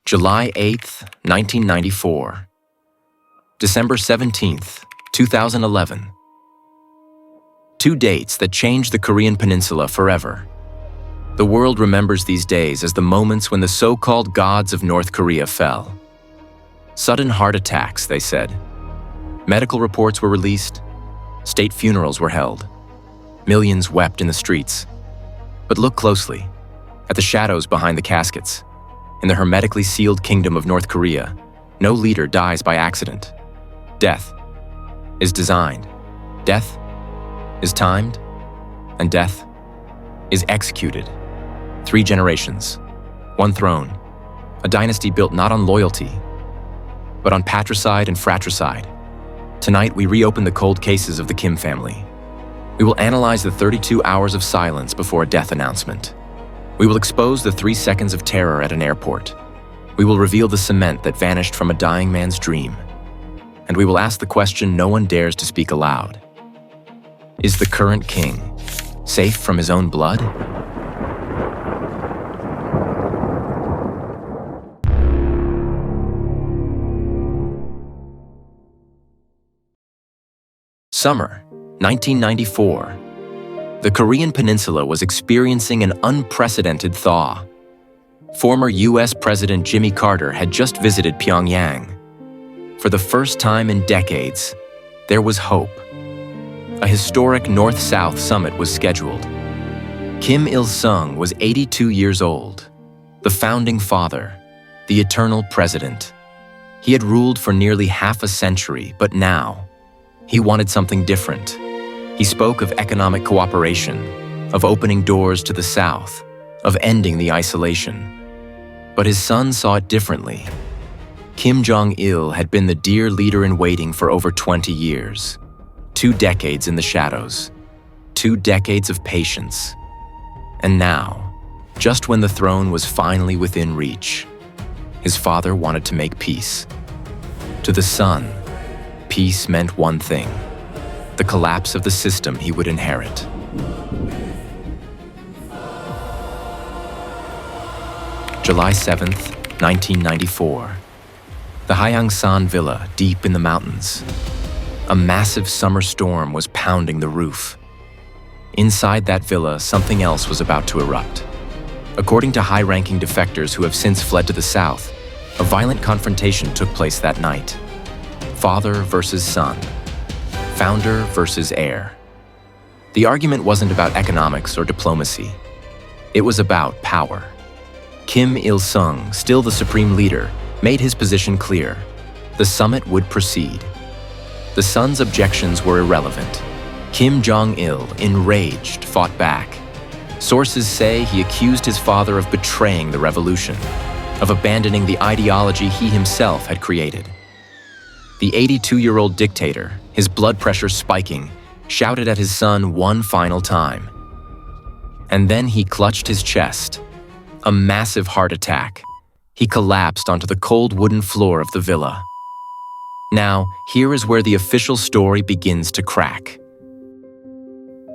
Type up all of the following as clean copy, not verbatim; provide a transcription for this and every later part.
July 8th, 1994. December 17th, 2011. Two dates that changed the Korean peninsula forever. The world remembers these days as the moments when the so-called gods of North Korea fell. Sudden heart attacks, they said. Medical reports were released. State funerals were held. Millions wept in the streets. But look closely at the shadows behind the caskets. In the hermetically sealed kingdom of North Korea, no leader dies by accident. Death is designed. Death is timed. And death is executed. 3 generations, 1 throne, a dynasty built not on loyalty, but on patricide and fratricide. Tonight, we reopen the cold cases of the Kim family. We will analyze the 32 hours of silence before a death announcement. We will expose the 3 seconds of terror at an airport. We will reveal the cement that vanished from a dying man's dream. And we will ask the question no one dares to speak aloud. Is the current king safe from his own blood? Summer, 1994. The Korean peninsula was experiencing an unprecedented thaw. Former U.S. President Jimmy Carter had just visited Pyongyang. For the first time in decades, there was hope. A historic North-South summit was scheduled. Kim Il-sung was 82 years old, the founding father, the eternal president. He had ruled for nearly half a century, but now, he wanted something different. He spoke of economic cooperation, of opening doors to the South, of ending the isolation. But his son saw it differently. Kim Jong-il had been the dear leader-in-waiting for over 20 years. 2 decades in the shadows. 2 decades of patience. And now, just when the throne was finally within reach, his father wanted to make peace. To the son, peace meant one thing: the collapse of the system he would inherit. July 7th, 1994. The Haeyangsan Villa, deep in the mountains. A massive summer storm was pounding the roof. Inside that villa, something else was about to erupt. According to high-ranking defectors who have since fled to the south, a violent confrontation took place that night. Father versus son. Founder versus heir. The argument wasn't about economics or diplomacy. It was about power. Kim Il-sung, still the supreme leader, made his position clear. The summit would proceed. The son's objections were irrelevant. Kim Jong-il, enraged, fought back. Sources say he accused his father of betraying the revolution, of abandoning the ideology he himself had created. The 82-year-old dictator, his blood pressure spiking, shouted at his son one final time. And then he clutched his chest. A massive heart attack. He collapsed onto the cold wooden floor of the villa. Now, here is where the official story begins to crack.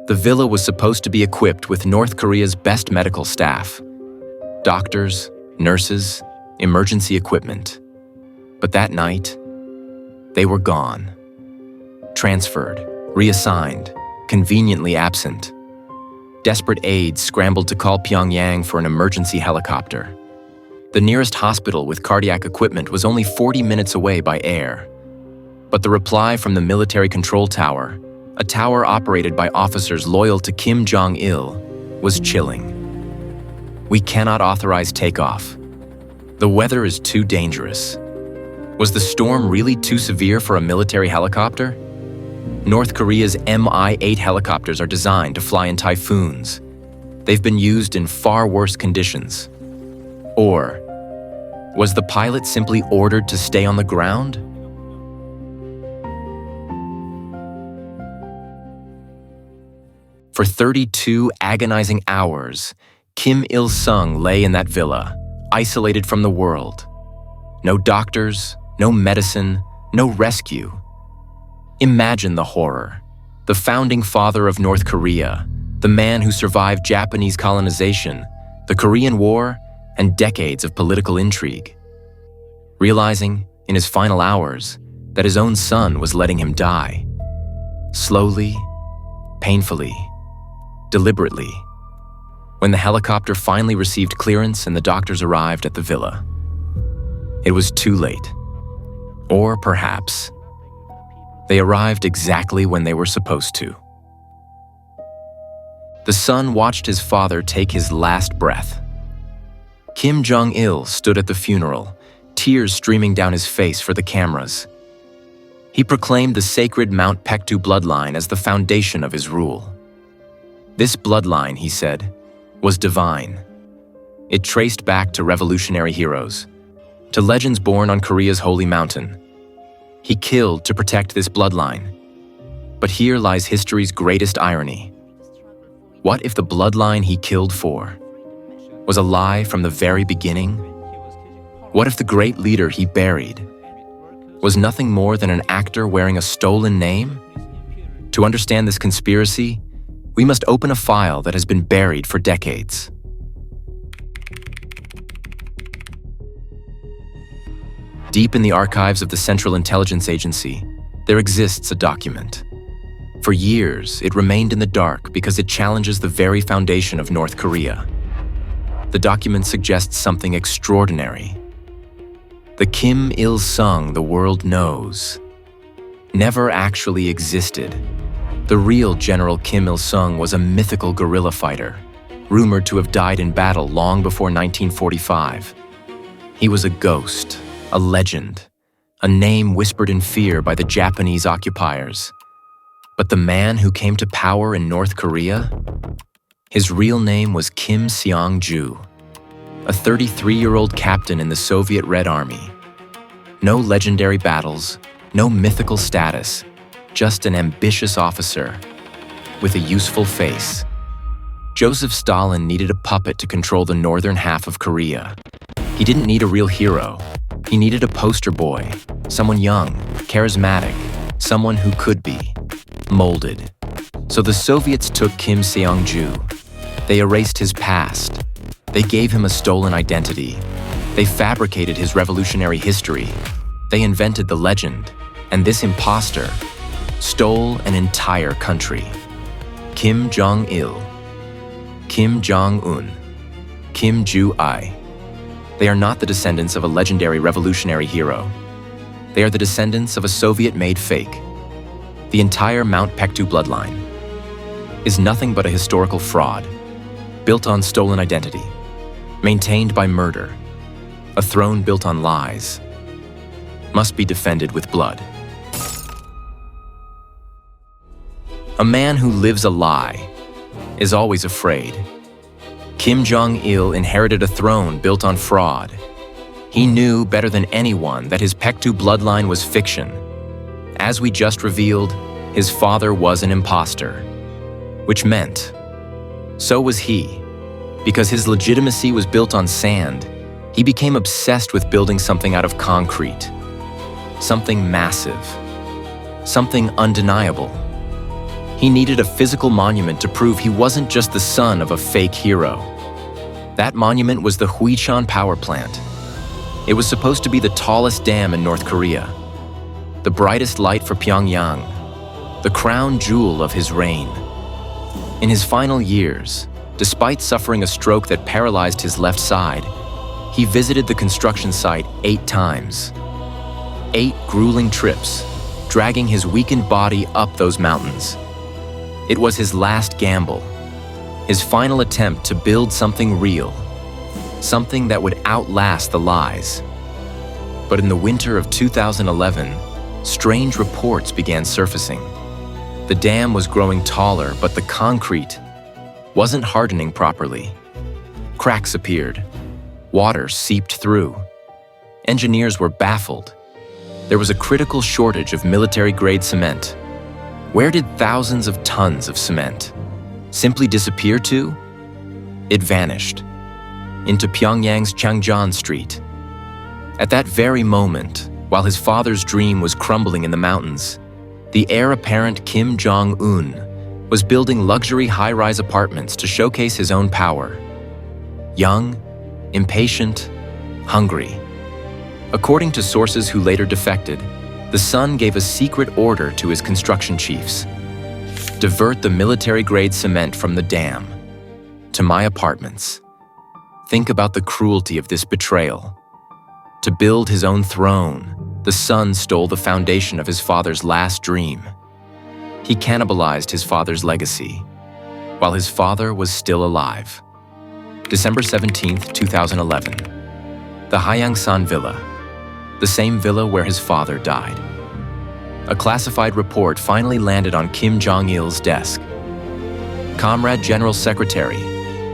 The villa was supposed to be equipped with North Korea's best medical staff. Doctors, nurses, emergency equipment. But that night, they were gone. Transferred, reassigned, conveniently absent. Desperate aides scrambled to call Pyongyang for an emergency helicopter. The nearest hospital with cardiac equipment was only 40 minutes away by air. But the reply from the military control tower, a tower operated by officers loyal to Kim Jong-il, was chilling. We cannot authorize takeoff. The weather is too dangerous. Was the storm really too severe for a military helicopter? North Korea's Mi-8 helicopters are designed to fly in typhoons. They've been used in far worse conditions. Or was the pilot simply ordered to stay on the ground? For 32 agonizing hours, Kim Il-sung lay in that villa, isolated from the world. No doctors, no medicine, no rescue. Imagine the horror. The founding father of North Korea, the man who survived Japanese colonization, the Korean War, and decades of political intrigue. Realizing, in his final hours, that his own son was letting him die. Slowly, painfully, deliberately. When the helicopter finally received clearance and the doctors arrived at the villa, it was too late. Or perhaps, they arrived exactly when they were supposed to. The son watched his father take his last breath. Kim Jong-il stood at the funeral, tears streaming down his face for the cameras. He proclaimed the sacred Mount Paektu Bloodline as the foundation of his rule. This bloodline, he said, was divine. It traced back to revolutionary heroes, to legends born on Korea's holy mountain. He killed to protect this bloodline. But here lies history's greatest irony. What if the bloodline he killed for was a lie from the very beginning? What if the great leader he buried was nothing more than an actor wearing a stolen name? To understand this conspiracy, we must open a file that has been buried for decades. Deep in the archives of the Central Intelligence Agency, there exists a document. For years, it remained in the dark because it challenges the very foundation of North Korea. The document suggests something extraordinary. The Kim Il-sung the world knows never actually existed. The real General Kim Il-sung was a mythical guerrilla fighter, rumored to have died in battle long before 1945. He was a ghost, a legend, a name whispered in fear by the Japanese occupiers. But the man who came to power in North Korea? His real name was Kim Seong-ju, a 33-year-old captain in the Soviet Red Army. No legendary battles, no mythical status, just an ambitious officer with a useful face. Joseph Stalin needed a puppet to control the northern half of Korea. He didn't need a real hero. He needed a poster boy, someone young, charismatic, someone who could be molded. So the Soviets took Kim Seong-ju. They erased his past. They gave him a stolen identity. They fabricated his revolutionary history. They invented the legend, and this imposter stole an entire country. Kim Jong-il, Kim Jong Un, Kim Ju-ai. They are not the descendants of a legendary revolutionary hero. They are the descendants of a Soviet-made fake. The entire Mount Paektu bloodline is nothing but a historical fraud, built on stolen identity, maintained by murder, a throne built on lies, must be defended with blood. A man who lives a lie is always afraid. Kim Jong-il inherited a throne built on fraud. He knew better than anyone that his Paektu bloodline was fiction. As we just revealed, his father was an imposter, which meant so was he. Because his legitimacy was built on sand, he became obsessed with building something out of concrete, something massive, something undeniable. He needed a physical monument to prove he wasn't just the son of a fake hero. That monument was the Huichan power plant. It was supposed to be the tallest dam in North Korea, the brightest light for Pyongyang, the crown jewel of his reign. In his final years, despite suffering a stroke that paralyzed his left side, he visited the construction site 8 times. 8 grueling trips, dragging his weakened body up those mountains. It was his last gamble, his final attempt to build something real, something that would outlast the lies. But in the winter of 2011, strange reports began surfacing. The dam was growing taller, but the concrete wasn't hardening properly. Cracks appeared. Water seeped through. Engineers were baffled. There was a critical shortage of military-grade cement. Where did thousands of tons of cement, Simply disappear to? It vanished into Pyongyang's Changjiang Street. At that very moment, while his father's dream was crumbling in the mountains, the heir apparent Kim Jong Un was building luxury high-rise apartments to showcase his own power. Young, impatient, hungry. According to sources who later defected, the son gave a secret order to his construction chiefs. Divert the military-grade cement from the dam to my apartments. Think about the cruelty of this betrayal. To build his own throne, the son stole the foundation of his father's last dream. He cannibalized his father's legacy, while his father was still alive. December 17, 2011. The Haiyangsan Villa, the same villa where his father died. A classified report finally landed on Kim Jong-il's desk. Comrade General Secretary,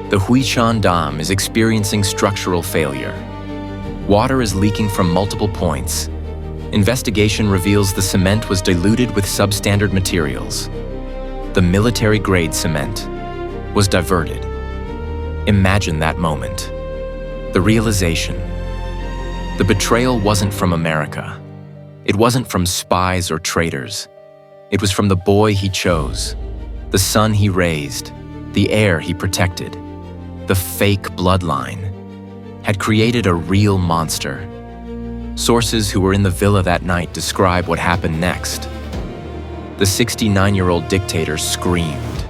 the Huichan Dam is experiencing structural failure. Water is leaking from multiple points. Investigation reveals the cement was diluted with substandard materials. The military-grade cement was diverted. Imagine that moment. The realization. The betrayal wasn't from America. It wasn't from spies or traitors. It was from the boy he chose, the son he raised, the heir he protected. The fake bloodline had created a real monster. Sources who were in the villa that night describe what happened next. The 69-year-old dictator screamed,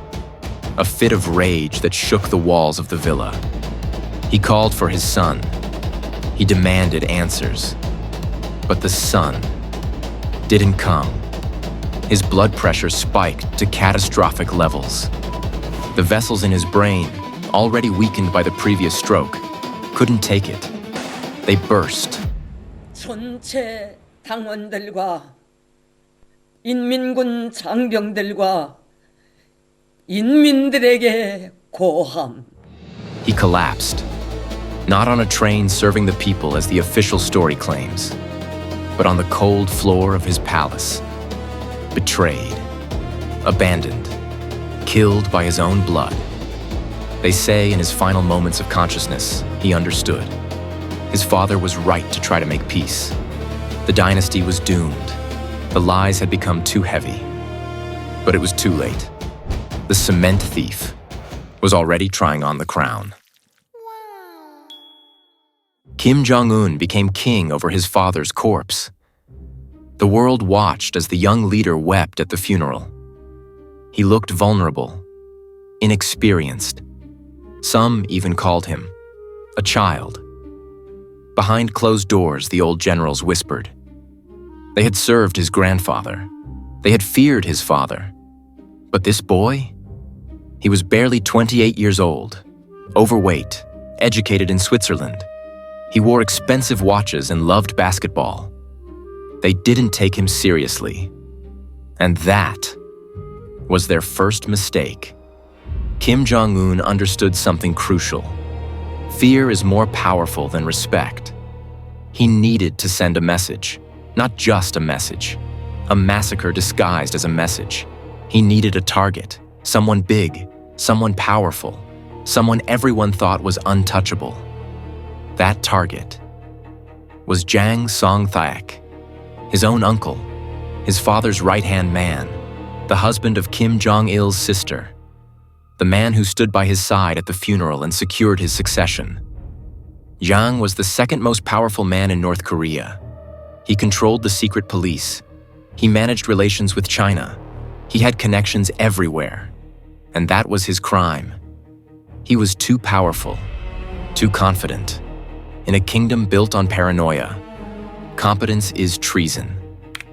a fit of rage that shook the walls of the villa. He called for his son. He demanded answers. But the son didn't come. His blood pressure spiked to catastrophic levels. The vessels in his brain, already weakened by the previous stroke, couldn't take it. They burst. 전체 당원들과 인민군 장병들과 인민들에게 고함. He collapsed, not on a train serving the people as the official story claims, but on the cold floor of his palace, betrayed, abandoned, killed by his own blood. They say in his final moments of consciousness, he understood. His father was right to try to make peace. The dynasty was doomed. The lies had become too heavy. But it was too late. The cement thief was already trying on the crown. Kim Jong Un became king over his father's corpse. The world watched as the young leader wept at the funeral. He looked vulnerable, inexperienced. Some even called him a child. Behind closed doors, the old generals whispered. They had served his grandfather. They had feared his father. But this boy? He was barely 28 years old, overweight, educated in Switzerland. He wore expensive watches and loved basketball. They didn't take him seriously. And that was their first mistake. Kim Jong Un understood something crucial. Fear is more powerful than respect. He needed to send a message, not just a message. A massacre disguised as a message. He needed a target, someone big, someone powerful, someone everyone thought was untouchable. That target was Jang Song-thaek, his own uncle, his father's right-hand man, the husband of Kim Jong-il's sister, the man who stood by his side at the funeral and secured his succession. Jang was the second most powerful man in North Korea. He controlled the secret police. He managed relations with China. He had connections everywhere. And that was his crime. He was too powerful, too confident. In a kingdom built on paranoia, competence is treason.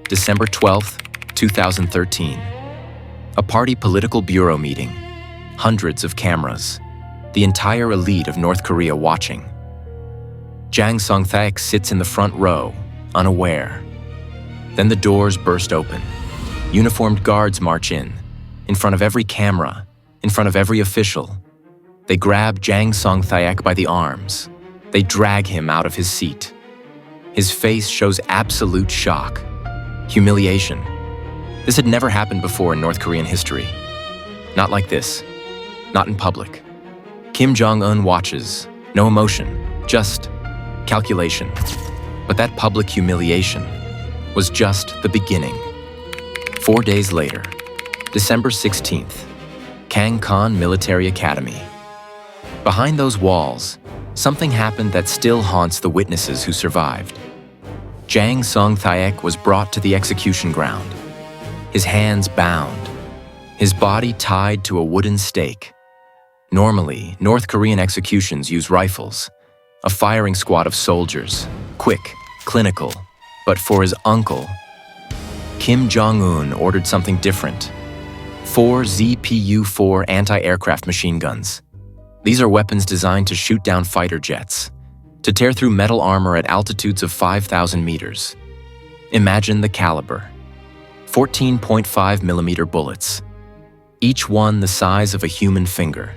December 12, 2013. A party political bureau meeting. Hundreds of cameras. The entire elite of North Korea watching. Jang Song-thaek sits in the front row, unaware. Then the doors burst open. Uniformed guards march in front of every camera, in front of every official. They grab Jang Song-thaek by the arms. They drag him out of his seat. His face shows absolute shock, humiliation. This had never happened before in North Korean history. Not like this. not in public. Kim Jong Un watches, no emotion, just calculation. But that public humiliation was just the beginning. 4 days later, December 16th, Kangkan Military Academy. Behind those walls, something happened that still haunts the witnesses who survived. Jang Song-thaek was brought to the execution ground, his hands bound, his body tied to a wooden stake. Normally, North Korean executions use rifles, a firing squad of soldiers, quick, clinical. But for his uncle, Kim Jong Un ordered something different. 4 ZPU-4 anti-aircraft machine guns. These are weapons designed to shoot down fighter jets, to tear through metal armor at altitudes of 5,000 meters. Imagine the caliber. 14.5mm bullets, each one the size of a human finger.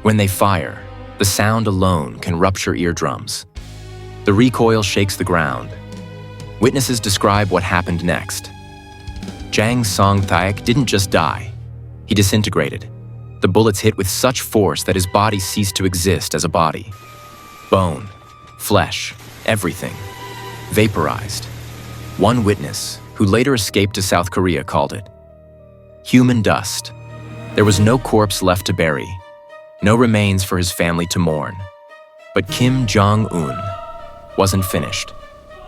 When they fire, the sound alone can rupture eardrums. The recoil shakes the ground. Witnesses describe what happened next. Jang Song-thaek didn't just die. He disintegrated. The bullets hit with such force that his body ceased to exist as a body. Bone, flesh, everything. Vaporized. One witness, who later escaped to South Korea, called it human dust. There was no corpse left to bury, no remains for his family to mourn. But Kim Jong Un wasn't finished.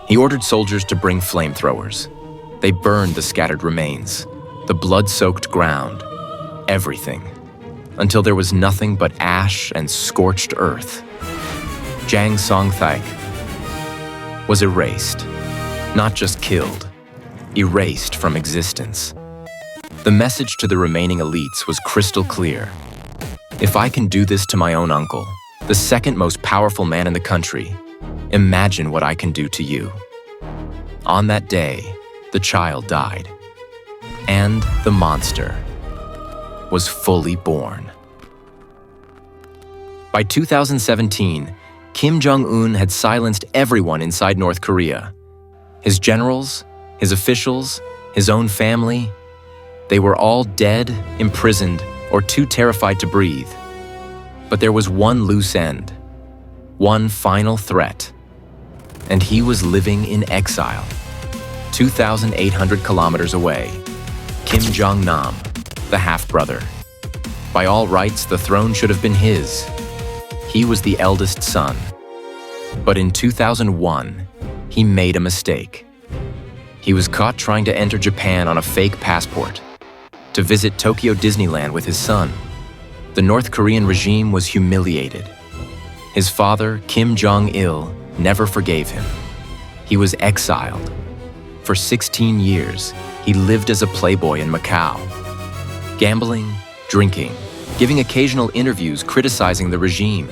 He ordered soldiers to bring flamethrowers. They burned the scattered remains, the blood-soaked ground, everything, until there was nothing but ash and scorched earth. Jang Song-thaek was erased, not just killed, erased from existence. The message to the remaining elites was crystal clear. If I can do this to my own uncle, the second most powerful man in the country, imagine what I can do to you. On that day, the child died, and the monster was fully born. By 2017, Kim Jong Un had silenced everyone inside North Korea. His generals, his officials, his own family, they were all dead, imprisoned, or too terrified to breathe. But there was one loose end, one final threat, and he was living in exile, 2,800 kilometers away. Kim Jong-nam, the half-brother. By all rights, the throne should have been his. He was the eldest son. But in 2001, he made a mistake. He was caught trying to enter Japan on a fake passport, to visit Tokyo Disneyland with his son. The North Korean regime was humiliated. His father, Kim Jong-il, never forgave him. He was exiled. For 16 years, he lived as a playboy in Macau, gambling, drinking, giving occasional interviews criticizing the regime.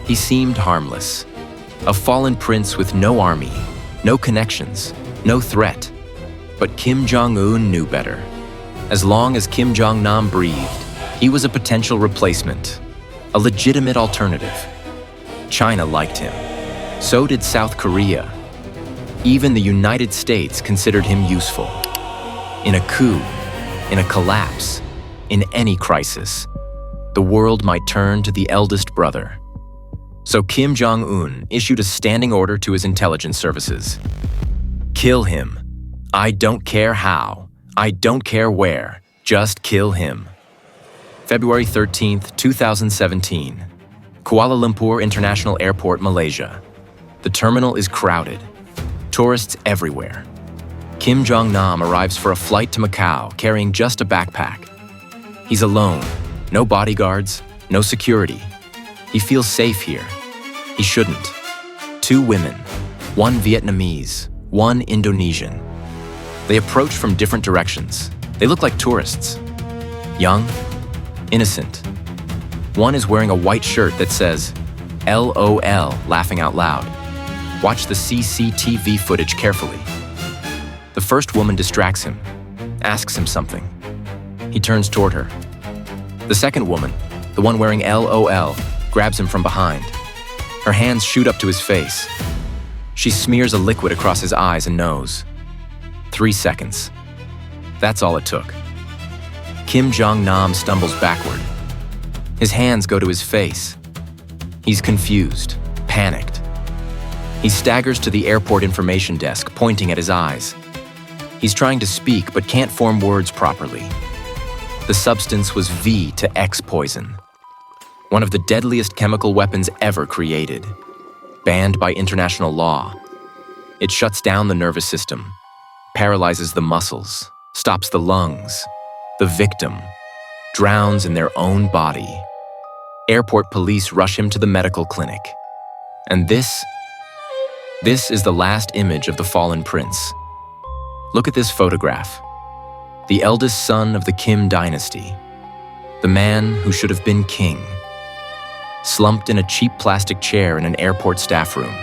He seemed harmless, a fallen prince with no army, no connections, no threat. But Kim Jong-un knew better. As long as Kim Jong-nam breathed, he was a potential replacement, a legitimate alternative. China liked him. So did South Korea. Even the United States considered him useful. In a coup, in a collapse, in any crisis, the world might turn to the eldest brother. So Kim Jong-un issued a standing order to his intelligence services. Kill him. I don't care how. I don't care where. Just kill him. February 13th, 2017. Kuala Lumpur International Airport, Malaysia. The terminal is crowded. Tourists everywhere. Kim Jong-nam arrives for a flight to Macau carrying just a backpack. He's alone. No bodyguards, no security. He feels safe here. He shouldn't. 2 women, one Vietnamese, one Indonesian. They approach from different directions. They look like tourists. Young, innocent. One is wearing a white shirt that says, LOL, laughing out loud. Watch the CCTV footage carefully. The first woman distracts him, asks him something. He turns toward her. The second woman, the one wearing LOL, grabs him from behind. Her hands shoot up to his face. She smears a liquid across his eyes and nose. 3 seconds. That's all it took. Kim Jong-nam stumbles backward. His hands go to his face. He's confused, panicked. He staggers to the airport information desk, pointing at his eyes. He's trying to speak, but can't form words properly. The substance was V to X poison, one of the deadliest chemical weapons ever created, banned by international law. It shuts down the nervous system, paralyzes the muscles, stops the lungs. The victim drowns in their own body. Airport police rush him to the medical clinic. And this is the last image of the fallen prince. Look at this photograph. The eldest son of the Kim Dynasty. The man who should have been king. Slumped in a cheap plastic chair in an airport staff room.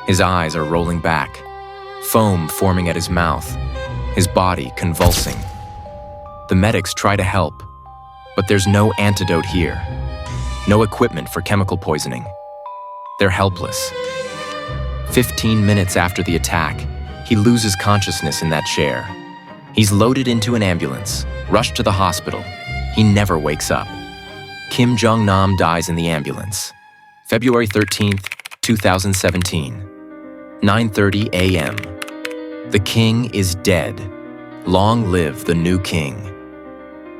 His eyes are rolling back, foam forming at his mouth, his body convulsing. The medics try to help, but there's no antidote here. No equipment for chemical poisoning. They're helpless. 15 minutes after the attack, he loses consciousness in that chair. He's loaded into an ambulance, rushed to the hospital. He never wakes up. Kim Jong-nam dies in the ambulance. February 13th, 2017, 9:30 a.m. The king is dead. Long live the new king.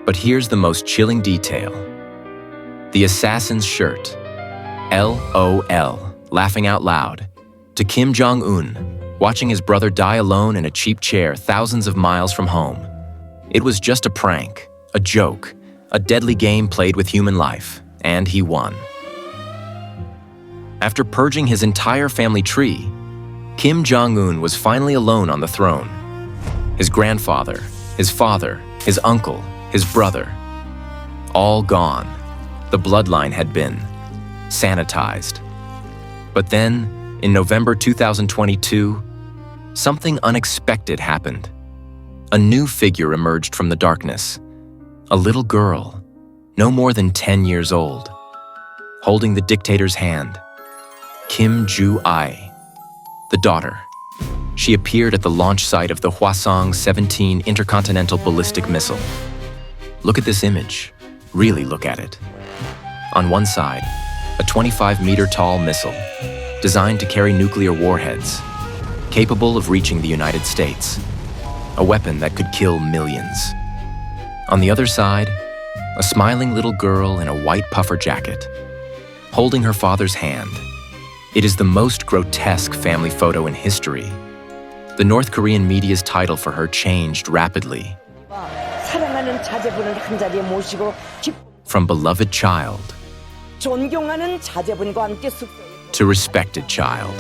But here's the most chilling detail. The assassin's shirt. LOL, laughing out loud. To Kim Jong Un, watching his brother die alone in a cheap chair thousands of miles from home. It was just a prank, a joke, a deadly game played with human life, and he won. After purging his entire family tree, Kim Jong Un was finally alone on the throne. His grandfather, his father, his uncle, his brother, all gone. The bloodline had been sanitized. But then, in November 2022, something unexpected happened. A new figure emerged from the darkness. A little girl, no more than 10 years old, holding the dictator's hand. Kim Ju-ai, the daughter. She appeared at the launch site of the Hwasong-17 intercontinental ballistic missile. Look at this image. Really look at it. On one side, a 25-meter-tall missile, designed to carry nuclear warheads, capable of reaching the United States, a weapon that could kill millions. On the other side, a smiling little girl in a white puffer jacket, holding her father's hand. It is the most grotesque family photo in history. The North Korean media's title for her changed rapidly. 사랑하는 자제분을 한자리에 모시고 From beloved child 존경하는 자제분과 함께 to respected child.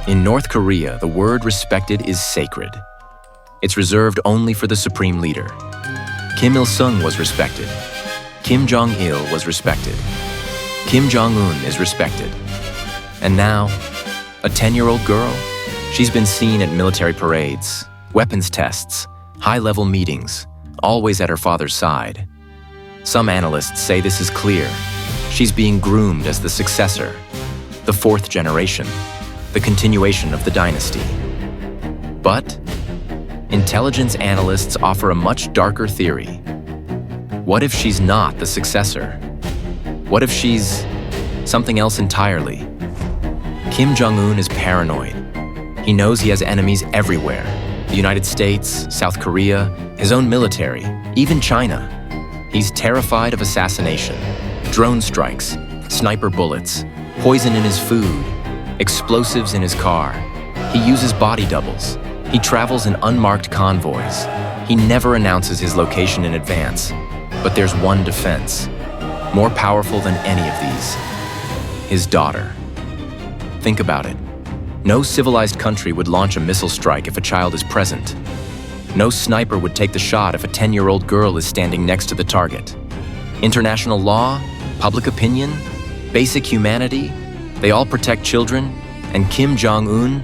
In North Korea, the word respected is sacred. It's reserved only for the supreme leader. Kim Il-sung was respected. Kim Jong-il was respected. Kim Jong-un is respected. And now, a 10-year-old girl? She's been seen at military parades, weapons tests, high-level meetings, always at her father's side. Some analysts say this is clear. She's being groomed as the successor, the fourth generation, the continuation of the dynasty. But intelligence analysts offer a much darker theory. What if she's not the successor? What if she's something else entirely? Kim Jong-un is paranoid. He knows he has enemies everywhere. The United States, South Korea, his own military, even China. He's terrified of assassination, drone strikes, sniper bullets, poison in his food, explosives in his car. He uses body doubles. He travels in unmarked convoys. He never announces his location in advance. But there's one defense, more powerful than any of these: his daughter. Think about it. No civilized country would launch a missile strike if a child is present. No sniper would take the shot if a 10-year-old girl is standing next to the target. International law, public opinion, basic humanity, they all protect children, and Kim Jong-un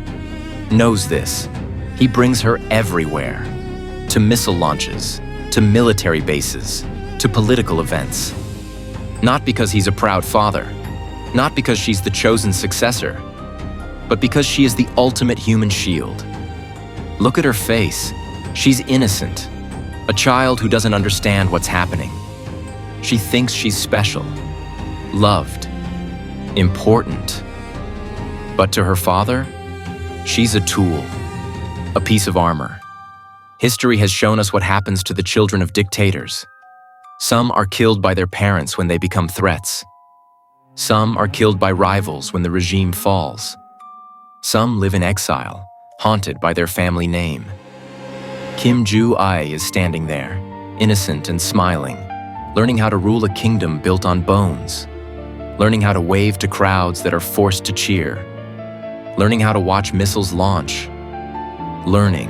knows this. He brings her everywhere, to missile launches, to military bases, to political events. Not because he's a proud father, not because she's the chosen successor, but because she is the ultimate human shield. Look at her face. She's innocent, a child who doesn't understand what's happening. She thinks she's special, loved, important. But to her father, she's a tool, a piece of armor. History has shown us what happens to the children of dictators. Some are killed by their parents when they become threats. Some are killed by rivals when the regime falls. Some live in exile, haunted by their family name. Kim Jong-il is standing there, innocent and smiling, learning how to rule a kingdom built on bones, learning how to wave to crowds that are forced to cheer, learning how to watch missiles launch, learning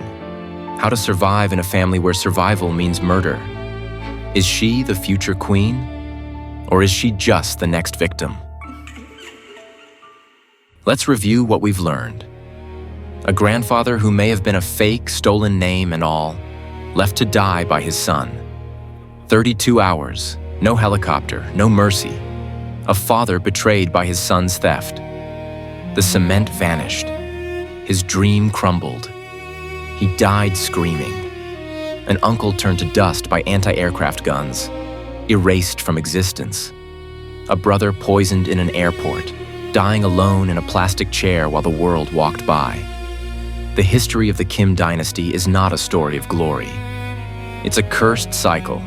how to survive in a family where survival means murder. Is she the future queen, or is she just the next victim? Let's review what we've learned. A grandfather who may have been a fake, stolen name and all, left to die by his son. 32 hours, no helicopter, no mercy. A father betrayed by his son's theft. The cement vanished. His dream crumbled. He died screaming. An uncle turned to dust by anti-aircraft guns, erased from existence. A brother poisoned in an airport, dying alone in a plastic chair while the world walked by. The history of the Kim Dynasty is not a story of glory. It's a cursed cycle.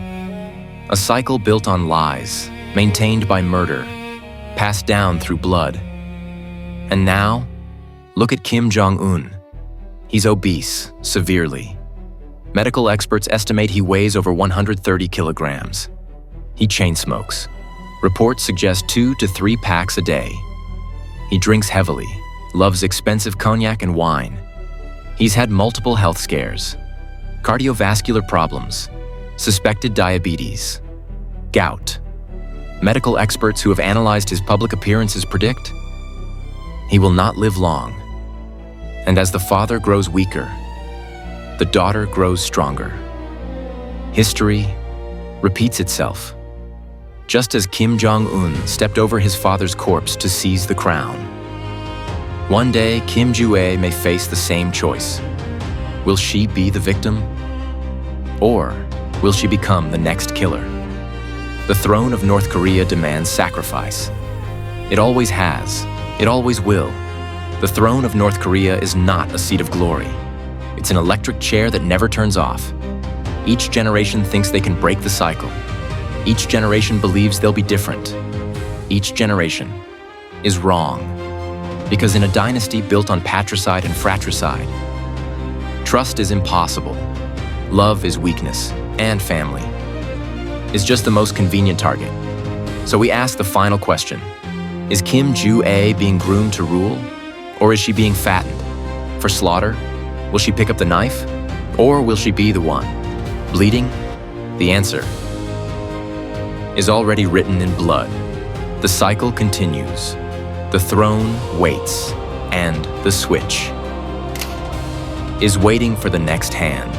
A cycle built on lies, maintained by murder, passed down through blood. And now, look at Kim Jong Un. He's obese, severely. Medical experts estimate he weighs over 130 kilograms. He chain smokes. Reports suggest 2 to 3 packs a day. He drinks heavily, loves expensive cognac and wine. He's had multiple health scares, cardiovascular problems, suspected diabetes, gout. Medical experts who have analyzed his public appearances predict he will not live long. And as the father grows weaker, the daughter grows stronger. History repeats itself. Just as Kim Jong Un stepped over his father's corpse to seize the crown, one day Kim Jong-il may face the same choice. Will she be the victim? Or will she become the next killer? The throne of North Korea demands sacrifice. It always has. It always will. The throne of North Korea is not a seat of glory. It's an electric chair that never turns off. Each generation thinks they can break the cycle. Each generation believes they'll be different. Each generation is wrong. Because in a dynasty built on patricide and fratricide, trust is impossible. Love is weakness, and family is just the most convenient target. So we ask the final question. Is Kim Jong-il being groomed to rule? Or is she being fattened for slaughter? Will she pick up the knife? Or will she be the one bleeding? The answer is already written in blood. The cycle continues. The throne waits, and the switch is waiting for the next hand.